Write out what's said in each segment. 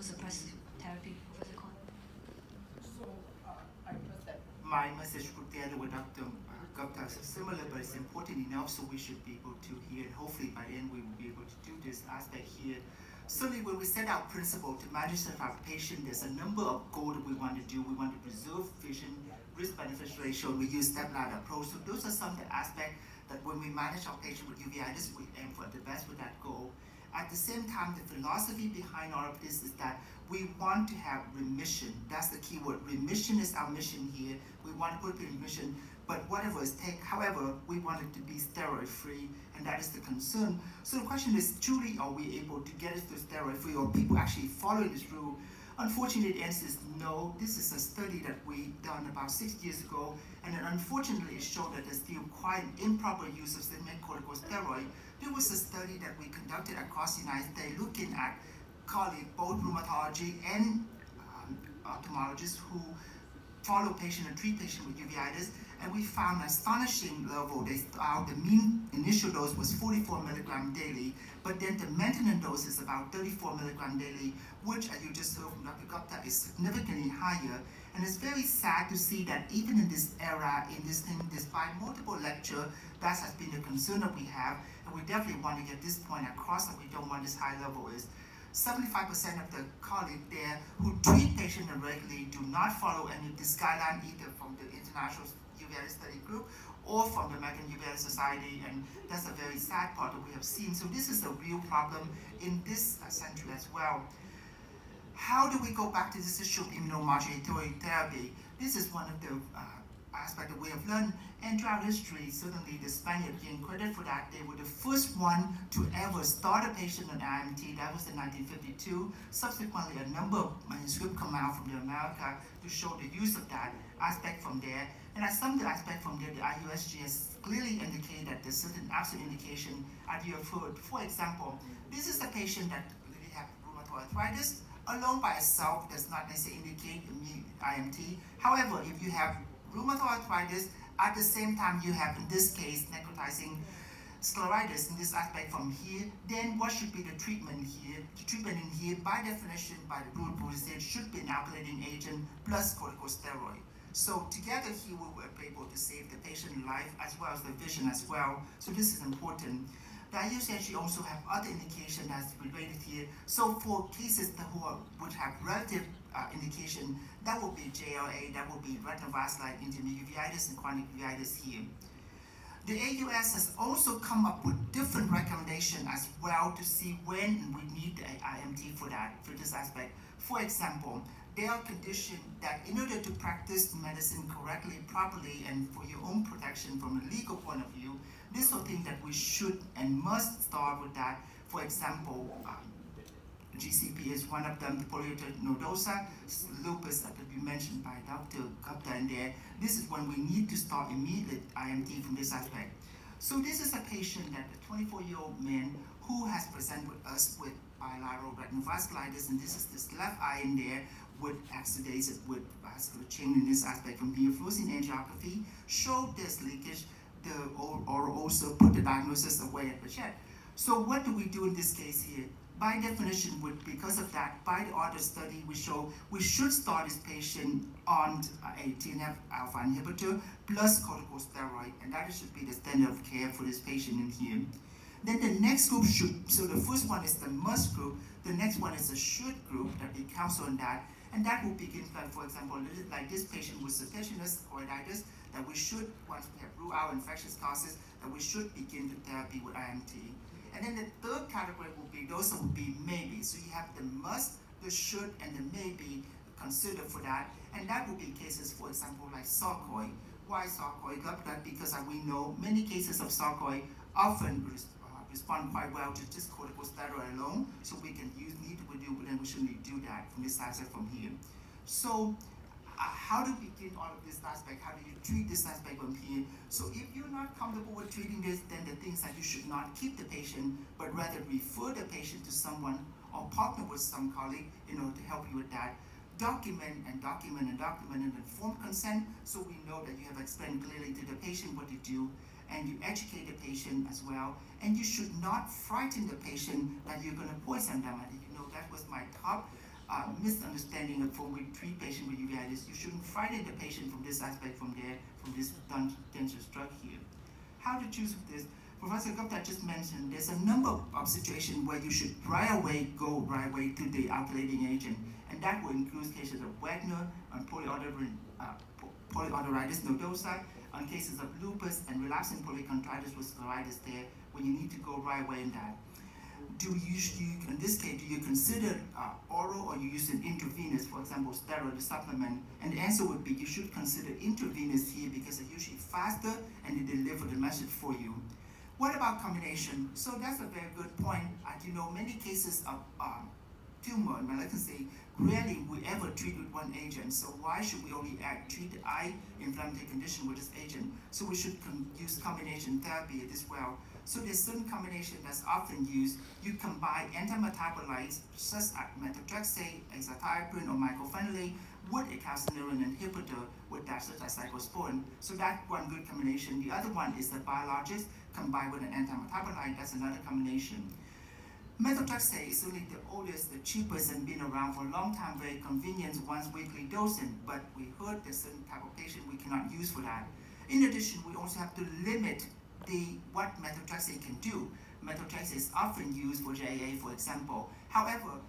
immunosuppressive therapy, Professor Quan? So I trust that my message together with Dr. Gupta is similar, but it's important enough, so we should be able to hear, and hopefully by then we will be able to do this aspect here. Certainly when we set our principle to manage our patient, there's a number of goals that we want to do. We want to preserve vision, risk-benefit ratio, and we use step-ladder approach. So those are some of the aspects that when we manage our patient with uveitis, we aim for the best with that goal. At the same time, the philosophy behind all of this is that we want to have remission. That's the key word. Remission is our mission here. We want to put in remission, but whatever is take, however, we want it to be steroid-free, and that is the concern. So the question is, truly, are we able to get it to steroid-free, or people actually following this rule? Unfortunately, the answer is no. This is a study that we done about 6 years ago, and then unfortunately it showed that there's still quite an improper use of systemic corticosteroid. There was a study that we conducted across the United States looking at colleagues, both rheumatology and ophthalmologists who follow patient and treat patient with uveitis, and we found an astonishing level. The mean initial dose was 44 milligram daily, but then the maintenance dose is about 34 milligram daily, which, as you just heard from Dr. Gupta, is significantly higher. And it's very sad to see that even in this era, in this thing, despite multiple lectures, that has been a concern that we have, and we definitely want to get this point across that we don't want this high level is 75% of the colleagues there who treat patients regularly do not follow any of this guideline, either from the International Uveitis Study Group or from the American Uveitis Society, and that's a very sad part that we have seen. So this is a real problem in this century as well. How do we go back to this issue of immunomodulatory therapy? This is one of the aspects that we have learned, and throughout history, certainly the Spaniards gain credit for that. They were the first one to ever start a patient on IMT. That was in 1952. Subsequently, a number of manuscripts come out from America to show the use of that aspect from there. And as some of the aspects from there, the IUSG has clearly indicated that there's certain absolute indication, as you have heard. For example, this is a patient that really has rheumatoid arthritis. Alone by itself does not necessarily indicate IMT. However, if you have rheumatoid arthritis, at the same time you have, in this case, necrotizing scleritis in this aspect from here, then what should be the treatment here? The treatment in here, by definition, by the rule procedure, should be an alkylating agent plus corticosteroid. So together here, we were able to save the patient's life as well as the vision as well. So this is important. The IUCG also have other indication that's related here. So for cases which have relative indication, that will be JLA, that will be retinal vascular intermediate uveitis and chronic uveitis here. The AUS has also come up with different recommendations as well to see when we need the IMT for this aspect. For example, there are conditions that in order to practice medicine correctly, properly, and for your own protection from a legal point of view, these are things that we should and must start with that. For example, GCP is one of them, the polyarteritis nodosa, lupus that we mentioned by Dr. Gupta in there. This is when we need to start immediate IMT from this aspect. So this is a patient, that a 24-year-old man who has presented with us with bilateral retinal vasculitis, and this is this left eye in there with exudated with vascular chain in this aspect from fluorescein angiography, showed this leakage, or also put the diagnosis away at the chat. So what do we do in this case here? By definition, because of that, by the other study, we show we should start this patient on a TNF-alpha inhibitor plus corticosteroid, and that should be the standard of care for this patient in here. Then the next group so the first one is the must group, the next one is the should group that we counsel on that, and that will begin, for example, like this patient with serpiginous choroiditis, that we should, once we have ruled out infectious causes, that we should begin the therapy with IMT. And then the third category will be those that will be maybe. So you have the must, the should, and the maybe considered for that. And that will be cases, for example, like sarcoid. Why sarcoid? Because we know many cases of sarcoid often respond quite well to just corticosteroid alone. So we can need to do, but then we shouldn't do that from this aspect from here. So how do we begin all of this aspect? How do you treat this aspect from here? So if you're not comfortable with treating this, then the things that you should not keep the patient, but rather refer the patient to someone or partner with some colleague in order to help you with that. Document and informed consent, so we know that you have explained clearly to the patient what to do, and you educate the patient as well. And you should not frighten the patient that you're going to poison them. And you know that was my top misunderstanding of when we treat patient with uveitis. You shouldn't frighten the patient from this aspect from this dangerous drug here. How to choose this? Professor Gupta just mentioned there's a number of situations where you should go right away to the alkylating agent, and that will include cases of Wagner and polyarteritis nodosa, on cases of lupus and relapsing polychondritis with scleritis there, when you need to go right away in that. In this case, do you consider oral or you use an intravenous, for example, steroid supplement? And the answer would be you should consider intravenous here because they're usually faster and they deliver the message for you. What about combination? So that's a very good point. As you know, many cases of tumor and malignancy, rarely we ever treat with one agent. So why should we only treat the eye inflammatory condition with this agent? So we should use combination therapy as well. So there's certain combination that's often used. You combine antimetabolites such as methotrexate, azathioprine, or mycophenolate with a calcineurin inhibitor with that such as cyclosporin. So that's one good combination. The other one is the biologics combined with an antimetabolite. That's another combination. Methotrexate is certainly the oldest, the cheapest, and been around for a long time, very convenient, once weekly dosing, but we heard there's certain type of patient we cannot use for that. In addition, we also have to limit what methotrexate can do. Methotrexate is often used for JAA, for example. However,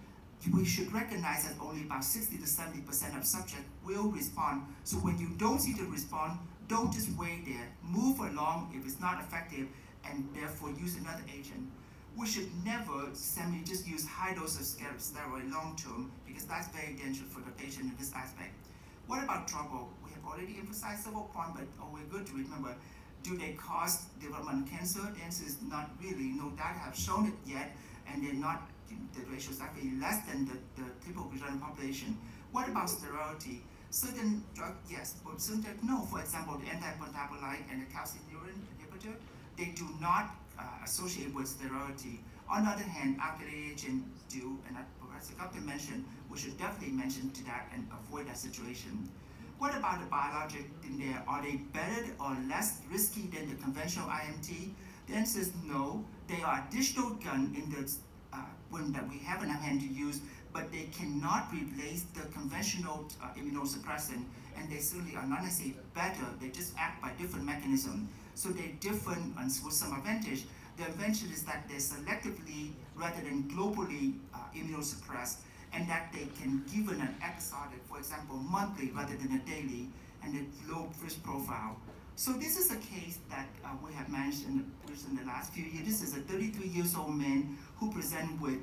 we should recognize that only about 60 to 70% of subjects will respond. So when you don't see the response, don't just wait there. Move along if it's not effective, and therefore use another agent. We should never just use high dose of steroid long term, because that's very dangerous for the patient in this aspect. What about trouble? We have already emphasized several points, but we're good to remember. Do they cause development of cancer? The answer is not really. No data have shown it yet, and they're not, the ratio is actually less than the typical general population. What about sterility? Certain drugs, yes, but certain drugs, no. For example, the antimetabolite and the calcineurin inhibitor, they do not associate with sterility. On the other hand, alkylating agents do, and as Professor Gupta mentioned, we should definitely mention to that and avoid that situation. What about the biologic in there? Are they better or less risky than the conventional IMT? The answer is no. They are additional gun in the one that we have in our hand to use, but they cannot replace the conventional immunosuppressant, and they certainly are not necessarily better. They just act by different mechanisms. So they're different and with some advantage. The advantage is that they're selectively rather than globally immunosuppressed, and that they can give an episodic, for example, monthly rather than a daily, and a low risk profile. So this is a case that we have managed in the last few years. This is a 33-year-old man who presented with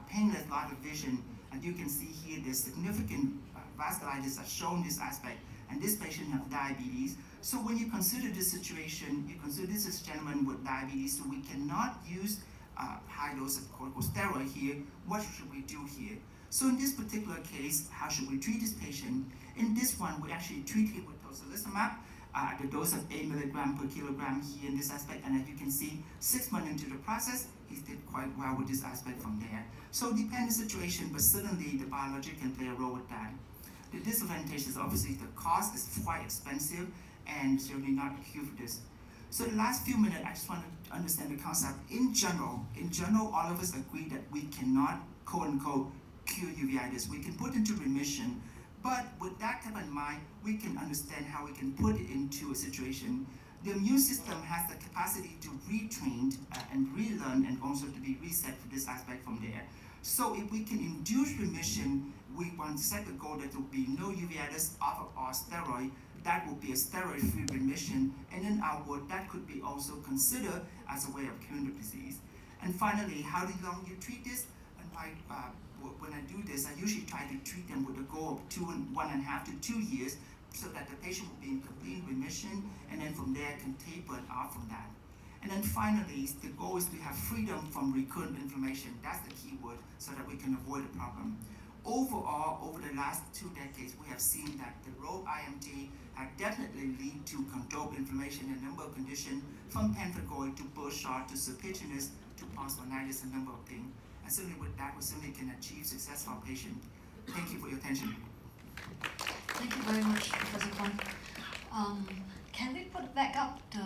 painless loss of vision. And you can see here there's significant vasculitis as shown this aspect, and this patient has diabetes. So when you consider this situation, you consider this is a gentleman with diabetes, so we cannot use high dose of corticosteroid here. What should we do here? So in this particular case, how should we treat this patient? In this one, we actually treat him with tocilizumab, the dose of 8 milligrams per kilogram here in this aspect, and as you can see, 6 months into the process, he did quite well with this aspect from there. So depending situation, but certainly the biologic can play a role with that. The disadvantage is obviously the cost is quite expensive, and certainly not acute for this. So the last few minutes, I just want to understand the concept. In general, all of us agree that we cannot, quote unquote, cure uveitis. We can put into remission, but with that type in mind, we can understand how we can put it into a situation. The immune system has the capacity to retrain and relearn, and also to be reset for this aspect from there. So if we can induce remission, we want to set the goal that there will be no uveitis off of our steroid. That will be a steroid-free remission, and in our work, that could be also considered as a way of curing the disease. And finally, how long you treat this? And when I do this, I usually try to treat them with a goal of 1.5 to 2 years, so that the patient will be in complete remission, and then from there can taper off from that. And then finally, the goal is to have freedom from recurrent inflammation. That's the key word, so that we can avoid the problem. Overall, over the last 2 decades, we have seen that the role of IMT have definitely lead to controlled inflammation in a number of conditions, from pemphigoid to Burchard to serpiginous to ponsonoritis, a number of things. And certainly with that, we certainly can achieve success for our patient. Thank you for your attention. Thank you very much, Professor Quan. Can we put back up the